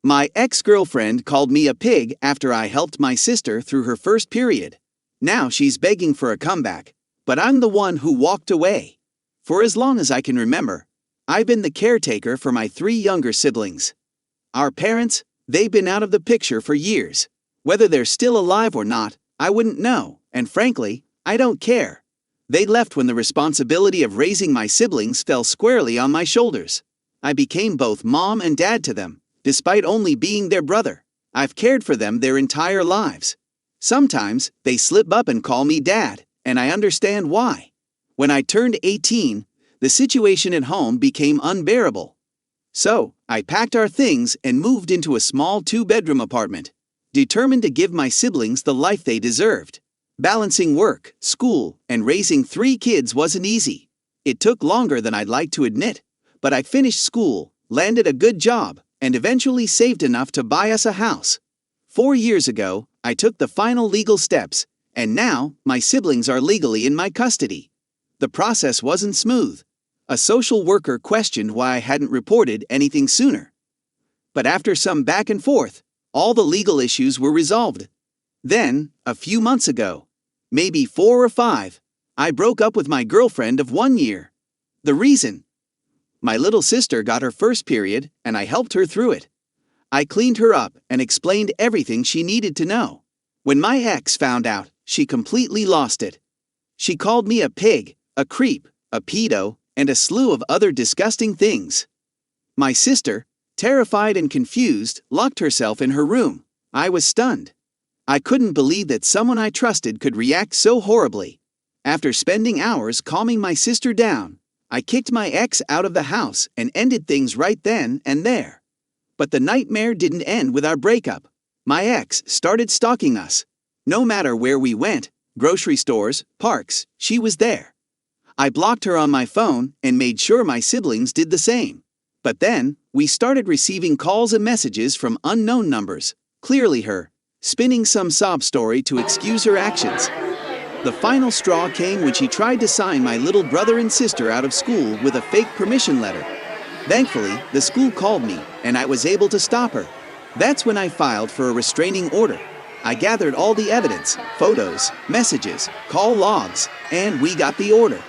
My ex-girlfriend called me a pig after I helped my sister through her first period. Now she's begging for a comeback, but I'm the one who walked away. For as long as I can remember, I've been the caretaker for my 3 younger siblings. Our parents, they've been out of the picture for years. Whether they're still alive or not, I wouldn't know, and frankly, I don't care. They left when the responsibility of raising my siblings fell squarely on my shoulders. I became both mom and dad to them, despite only being their brother. I've cared for them their entire lives. Sometimes, they slip up and call me dad, and I understand why. When I turned 18, the situation at home became unbearable. So, I packed our things and moved into a small 2-bedroom apartment, determined to give my siblings the life they deserved. Balancing work, school, and raising 3 kids wasn't easy. It took longer than I'd like to admit, but I finished school, landed a good job, and eventually saved enough to buy us a house. 4 years ago, I took the final legal steps, and now, my siblings are legally in my custody. The process wasn't smooth. A social worker questioned why I hadn't reported anything sooner. But after some back and forth, all the legal issues were resolved. Then, a few months ago, maybe 4 or 5, I broke up with my girlfriend of 1 year. The reason? My little sister got her first period, and I helped her through it. I cleaned her up and explained everything she needed to know. When my ex found out, she completely lost it. She called me a pig, a creep, a pedo, and a slew of other disgusting things. My sister, terrified and confused, locked herself in her room. I was stunned. I couldn't believe that someone I trusted could react so horribly. After spending hours calming my sister down, I kicked my ex out of the house and ended things right then and there. But the nightmare didn't end with our breakup. My ex started stalking us. No matter where we went, grocery stores, parks, she was there. I blocked her on my phone and made sure my siblings did the same. But then, we started receiving calls and messages from unknown numbers, clearly her, spinning some sob story to excuse her actions. The final straw came when she tried to sign my little brother and sister out of school with a fake permission letter. Thankfully, the school called me, and I was able to stop her. That's when I filed for a restraining order. I gathered all the evidence, photos, messages, call logs, and we got the order.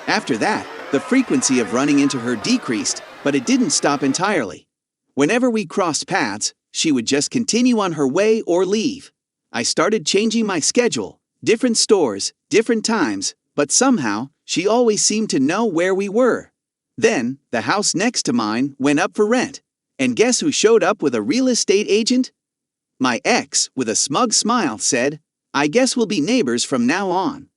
After that, the frequency of running into her decreased, but it didn't stop entirely. Whenever we crossed paths, she would just continue on her way or leave. I started changing my schedule, different stores, different times, but somehow, she always seemed to know where we were. Then, the house next to mine went up for rent. And guess who showed up with a real estate agent? My ex, with a smug smile, said, "I guess we'll be neighbors from now on."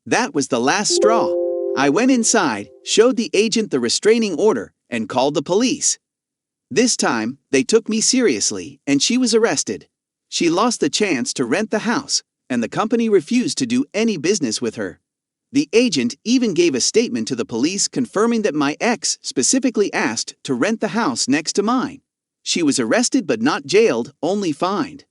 That was the last straw. I went inside, showed the agent the restraining order, and called the police. This time, they took me seriously, and she was arrested. She lost the chance to rent the house, and the company refused to do any business with her. The agent even gave a statement to the police confirming that my ex specifically asked to rent the house next to mine. She was arrested but not jailed, only fined.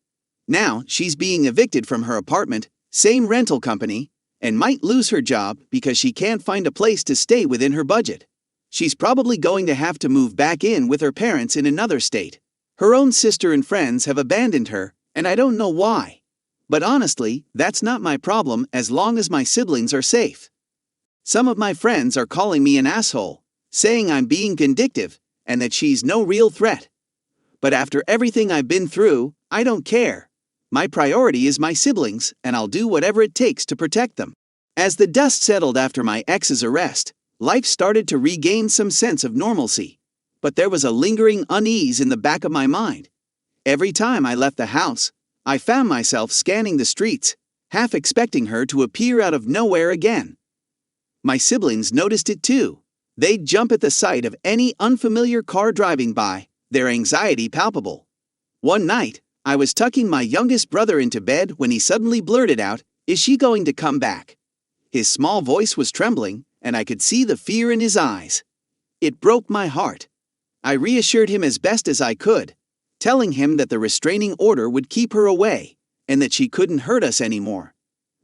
Now she's being evicted from her apartment, same rental company, and might lose her job because she can't find a place to stay within her budget. She's probably going to have to move back in with her parents in another state. Her own sister and friends have abandoned her, and I don't know why. But honestly, that's not my problem as long as my siblings are safe. Some of my friends are calling me an asshole, saying I'm being vindictive, and that she's no real threat. But after everything I've been through, I don't care. My priority is my siblings, and I'll do whatever it takes to protect them. As the dust settled after my ex's arrest, life started to regain some sense of normalcy. But there was a lingering unease in the back of my mind. Every time I left the house, I found myself scanning the streets, half expecting her to appear out of nowhere again. My siblings noticed it too. They'd jump at the sight of any unfamiliar car driving by, their anxiety palpable. One night, I was tucking my youngest brother into bed when he suddenly blurted out, "Is she going to come back?" His small voice was trembling, and I could see the fear in his eyes. It broke my heart. I reassured him as best as I could, telling him that the restraining order would keep her away, and that she couldn't hurt us anymore.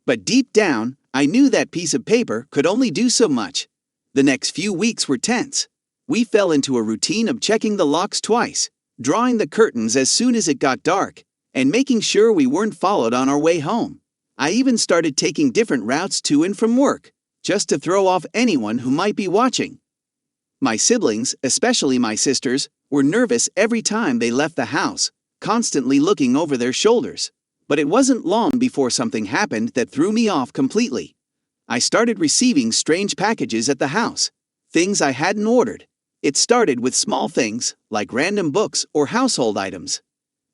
But deep down, I knew that piece of paper could only do so much. The next few weeks were tense. We fell into a routine of checking the locks twice, drawing the curtains as soon as it got dark, and making sure we weren't followed on our way home. I even started taking different routes to and from work, just to throw off anyone who might be watching. My siblings, especially my sisters, were nervous every time they left the house, constantly looking over their shoulders. But it wasn't long before something happened that threw me off completely. I started receiving strange packages at the house, things I hadn't ordered. It started with small things, like random books or household items.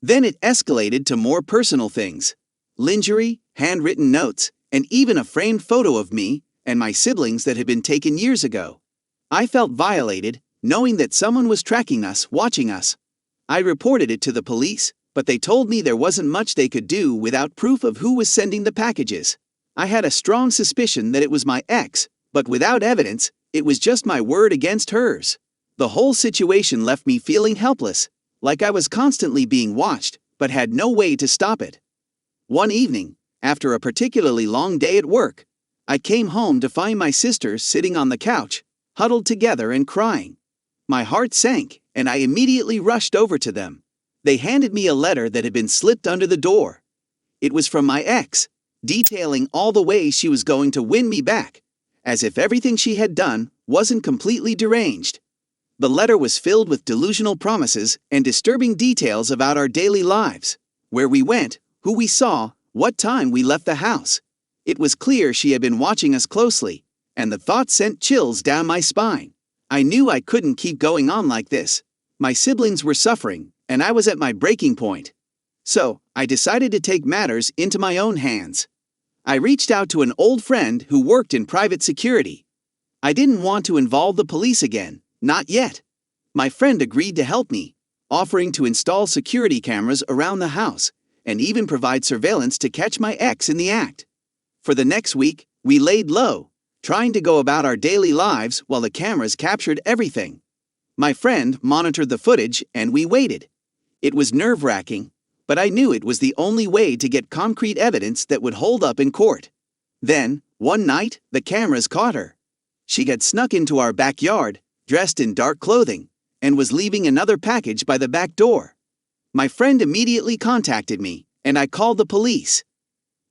Then it escalated to more personal things: lingerie, handwritten notes, and even a framed photo of me and my siblings that had been taken years ago. I felt violated, knowing that someone was tracking us, watching us. I reported it to the police, but they told me there wasn't much they could do without proof of who was sending the packages. I had a strong suspicion that it was my ex, but without evidence, it was just my word against hers. The whole situation left me feeling helpless, like I was constantly being watched, but had no way to stop it. One evening, after a particularly long day at work, I came home to find my sisters sitting on the couch, huddled together and crying. My heart sank, and I immediately rushed over to them. They handed me a letter that had been slipped under the door. It was from my ex, detailing all the ways she was going to win me back, as if everything she had done wasn't completely deranged. The letter was filled with delusional promises and disturbing details about our daily lives: where we went, who we saw, what time we left the house. It was clear she had been watching us closely, and the thought sent chills down my spine. I knew I couldn't keep going on like this. My siblings were suffering, and I was at my breaking point. So, I decided to take matters into my own hands. I reached out to an old friend who worked in private security. I didn't want to involve the police again, not yet. My friend agreed to help me, offering to install security cameras around the house, and even provide surveillance to catch my ex in the act. For the next week, we laid low, trying to go about our daily lives while the cameras captured everything. My friend monitored the footage and we waited. It was nerve-wracking, but I knew it was the only way to get concrete evidence that would hold up in court. Then, one night, the cameras caught her. She had snuck into our backyard, dressed in dark clothing, and was leaving another package by the back door. My friend immediately contacted me, and I called the police.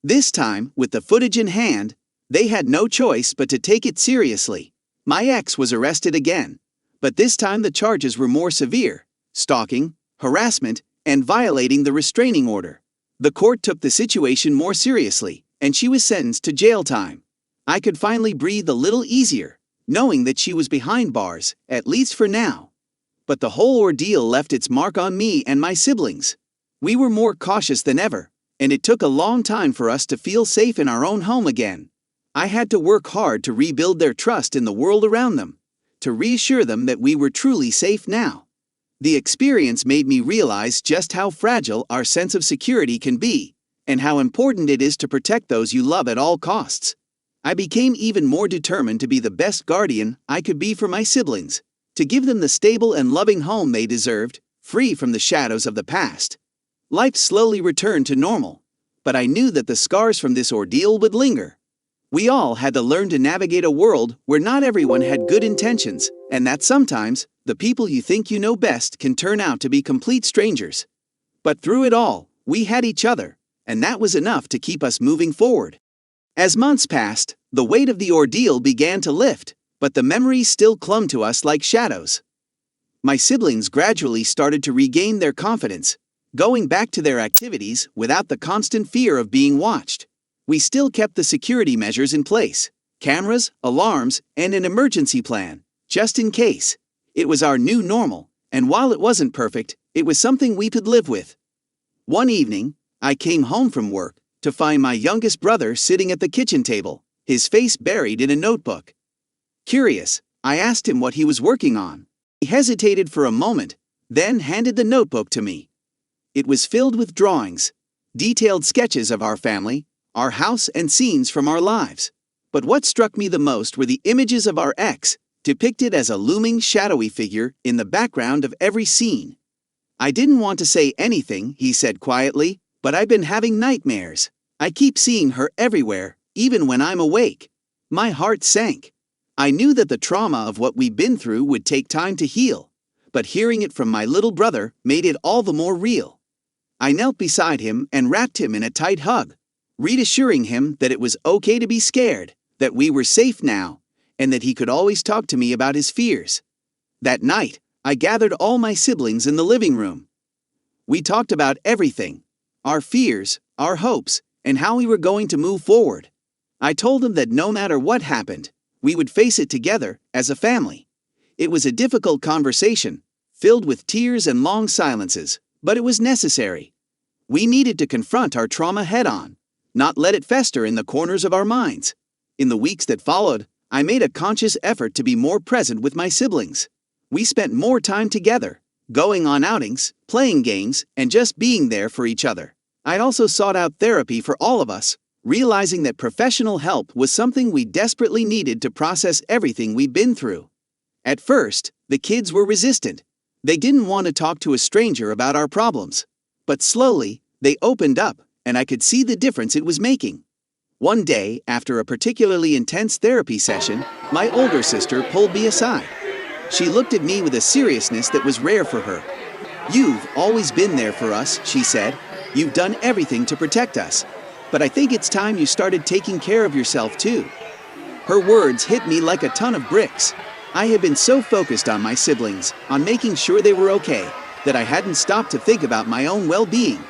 This time, with the footage in hand, they had no choice but to take it seriously. My ex was arrested again, but this time the charges were more severe: stalking, harassment, and violating the restraining order. The court took the situation more seriously, and she was sentenced to jail time. I could finally breathe a little easier, knowing that she was behind bars, at least for now. But the whole ordeal left its mark on me and my siblings. We were more cautious than ever, and it took a long time for us to feel safe in our own home again. I had to work hard to rebuild their trust in the world around them, to reassure them that we were truly safe now. The experience made me realize just how fragile our sense of security can be, and how important it is to protect those you love at all costs. I became even more determined to be the best guardian I could be for my siblings, to give them the stable and loving home they deserved, free from the shadows of the past. Life slowly returned to normal, but I knew that the scars from this ordeal would linger. We all had to learn to navigate a world where not everyone had good intentions, and that sometimes, the people you think you know best can turn out to be complete strangers. But through it all, we had each other, and that was enough to keep us moving forward. As months passed, the weight of the ordeal began to lift, but the memories still clung to us like shadows. My siblings gradually started to regain their confidence, going back to their activities without the constant fear of being watched. We still kept the security measures in place: cameras, alarms, and an emergency plan, just in case. It was our new normal, and while it wasn't perfect, it was something we could live with. One evening, I came home from work to find my youngest brother sitting at the kitchen table, his face buried in a notebook. Curious, I asked him what he was working on. He hesitated for a moment, then handed the notebook to me. It was filled with drawings, detailed sketches of our family, our house, and scenes from our lives. But what struck me the most were the images of our ex, depicted as a looming, shadowy figure in the background of every scene. "I didn't want to say anything," he said quietly, "but I've been having nightmares. I keep seeing her everywhere, even when I'm awake." My heart sank. I knew that the trauma of what we'd been through would take time to heal, but hearing it from my little brother made it all the more real. I knelt beside him and wrapped him in a tight hug, reassuring him that it was okay to be scared, that we were safe now, and that he could always talk to me about his fears. That night, I gathered all my siblings in the living room. We talked about everything, our fears, our hopes, and how we were going to move forward. I told them that no matter what happened, we would face it together as a family. It was a difficult conversation, filled with tears and long silences, but it was necessary. We needed to confront our trauma head-on, not let it fester in the corners of our minds. In the weeks that followed, I made a conscious effort to be more present with my siblings. We spent more time together, going on outings, playing games, and just being there for each other. I also sought out therapy for all of us, realizing that professional help was something we desperately needed to process everything we'd been through. At first, the kids were resistant. They didn't want to talk to a stranger about our problems. But slowly, they opened up, and I could see the difference it was making. One day, after a particularly intense therapy session, my older sister pulled me aside. She looked at me with a seriousness that was rare for her. "You've always been there for us," she said. "You've done everything to protect us. But I think it's time you started taking care of yourself too." Her words hit me like a ton of bricks. I had been so focused on my siblings, on making sure they were okay, that I hadn't stopped to think about my own well-being.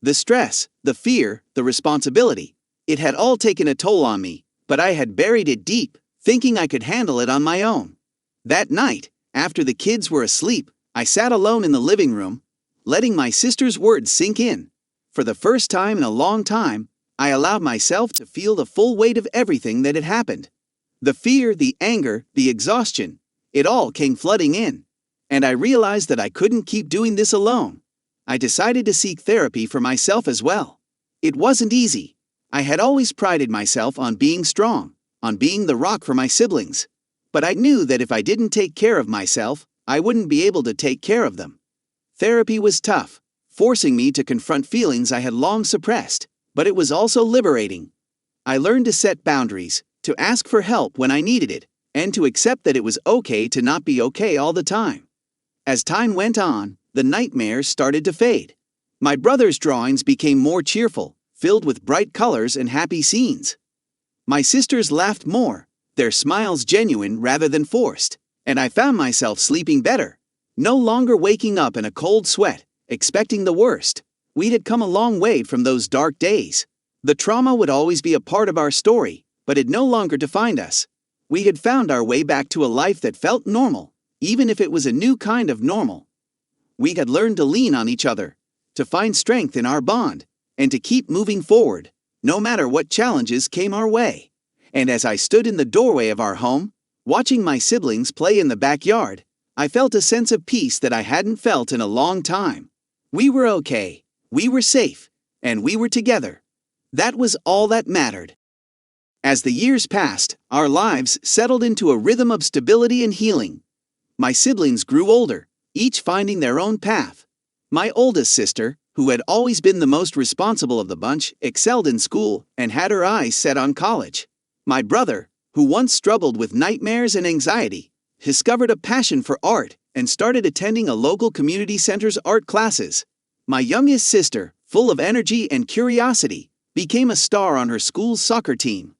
The stress, the fear, the responsibility, it had all taken a toll on me, but I had buried it deep, thinking I could handle it on my own. That night, after the kids were asleep, I sat alone in the living room, letting my sister's words sink in. For the first time in a long time, I allowed myself to feel the full weight of everything that had happened. The fear, the anger, the exhaustion, it all came flooding in. And I realized that I couldn't keep doing this alone. I decided to seek therapy for myself as well. It wasn't easy. I had always prided myself on being strong, on being the rock for my siblings. But I knew that if I didn't take care of myself, I wouldn't be able to take care of them. Therapy was tough, forcing me to confront feelings I had long suppressed, but it was also liberating. I learned to set boundaries, to ask for help when I needed it, and to accept that it was okay to not be okay all the time. As time went on, the nightmares started to fade. My brother's drawings became more cheerful, filled with bright colors and happy scenes. My sisters laughed more, their smiles genuine rather than forced, and I found myself sleeping better, no longer waking up in a cold sweat, expecting the worst. We had come a long way from those dark days. The trauma would always be a part of our story, but it no longer defined us. We had found our way back to a life that felt normal, even if it was a new kind of normal. We had learned to lean on each other, to find strength in our bond, and to keep moving forward, no matter what challenges came our way. And as I stood in the doorway of our home, watching my siblings play in the backyard, I felt a sense of peace that I hadn't felt in a long time. We were okay, we were safe, and we were together. That was all that mattered. As the years passed, our lives settled into a rhythm of stability and healing. My siblings grew older, each finding their own path. My oldest sister, who had always been the most responsible of the bunch, excelled in school and had her eyes set on college. My brother, who once struggled with nightmares and anxiety, discovered a passion for art and started attending a local community center's art classes. My youngest sister, full of energy and curiosity, became a star on her school's soccer team.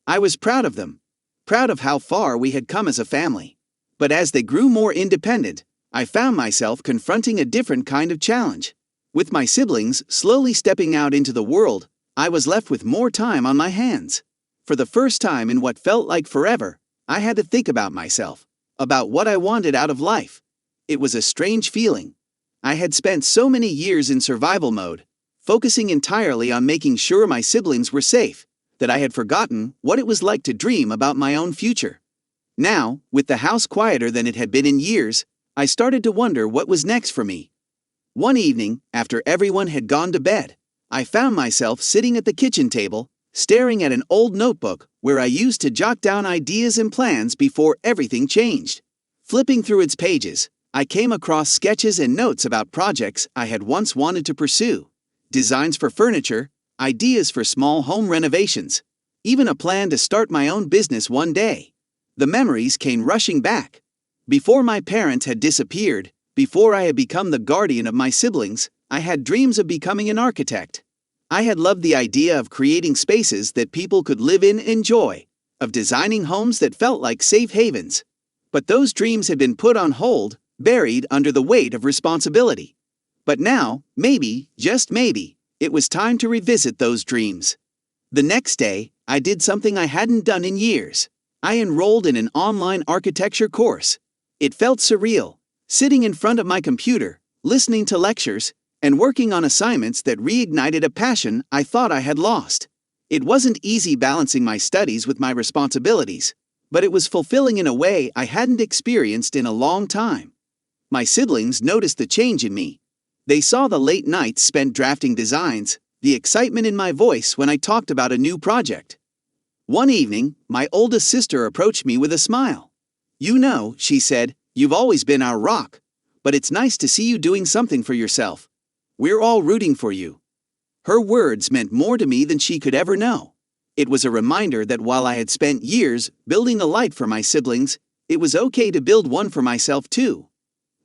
I was proud of them, proud of how far we had come as a family. But as they grew more independent, I found myself confronting a different kind of challenge. With my siblings slowly stepping out into the world, I was left with more time on my hands. For the first time in what felt like forever, I had to think about myself, about what I wanted out of life. It was a strange feeling. I had spent so many years in survival mode, focusing entirely on making sure my siblings were safe, that I had forgotten what it was like to dream about my own future. Now, with the house quieter than it had been in years, I started to wonder what was next for me. One evening, after everyone had gone to bed, I found myself sitting at the kitchen table, staring at an old notebook where I used to jot down ideas and plans before everything changed. Flipping through its pages, I came across sketches and notes about projects I had once wanted to pursue, designs for furniture, ideas for small home renovations, even a plan to start my own business one day. The memories came rushing back. Before my parents had disappeared, Before I had become the guardian of my siblings, I had dreams of becoming an architect. I had loved the idea of creating spaces that people could live in and enjoy, of designing homes that felt like safe havens. But those dreams had been put on hold, buried under the weight of responsibility. But now, maybe, just maybe, it was time to revisit those dreams. The next day, I did something I hadn't done in years. I enrolled in an online architecture course. It felt surreal, sitting in front of my computer, listening to lectures, and working on assignments that reignited a passion I thought I had lost. It wasn't easy balancing my studies with my responsibilities, but it was fulfilling in a way I hadn't experienced in a long time. My siblings noticed the change in me. They saw the late nights spent drafting designs, the excitement in my voice when I talked about a new project. One evening, my oldest sister approached me with a smile. "You know," she said, "you've always been our rock, but it's nice to see you doing something for yourself. We're all rooting for you." Her words meant more to me than she could ever know. It was a reminder that while I had spent years building a life for my siblings, it was okay to build one for myself too.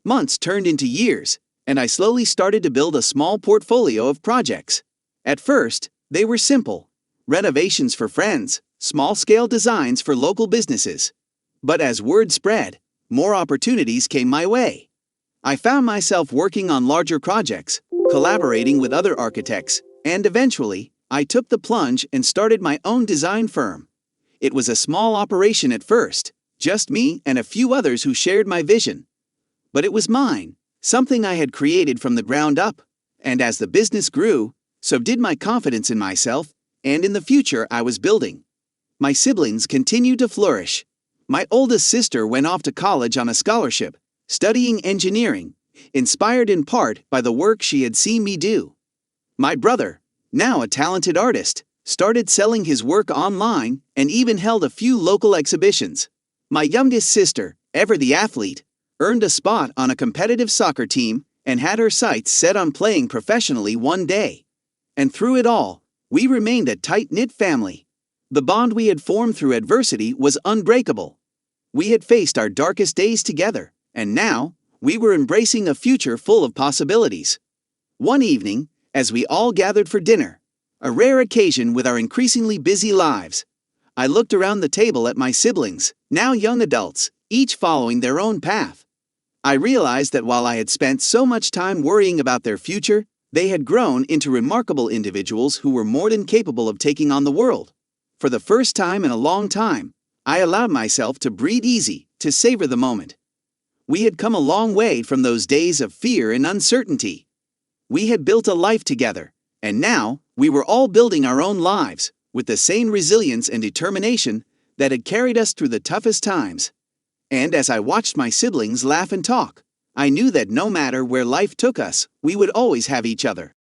Months turned into years, and I slowly started to build a small portfolio of projects. At first, they were simple: renovations for friends, small-scale designs for local businesses. But as word spread, more opportunities came my way. I found myself working on larger projects, collaborating with other architects, and eventually, I took the plunge and started my own design firm. It was a small operation at first, just me and a few others who shared my vision. But it was mine, something I had created from the ground up, and as the business grew, so did my confidence in myself and in the future I was building. My siblings continued to flourish. My oldest sister went off to college on a scholarship, studying engineering, inspired in part by the work she had seen me do. My brother, now a talented artist, started selling his work online and even held a few local exhibitions. My youngest sister, ever the athlete, earned a spot on a competitive soccer team and had her sights set on playing professionally one day. And through it all, we remained a tight-knit family. The bond we had formed through adversity was unbreakable. We had faced our darkest days together, and now, we were embracing a future full of possibilities. One evening, as we all gathered for dinner, a rare occasion with our increasingly busy lives, I looked around the table at my siblings, now young adults, each following their own path. I realized that while I had spent so much time worrying about their future, they had grown into remarkable individuals who were more than capable of taking on the world. For the first time in a long time, I allowed myself to breathe easy, to savor the moment. We had come a long way from those days of fear and uncertainty. We had built a life together, and now we were all building our own lives, with the same resilience and determination that had carried us through the toughest times. And as I watched my siblings laugh and talk, I knew that no matter where life took us, we would always have each other.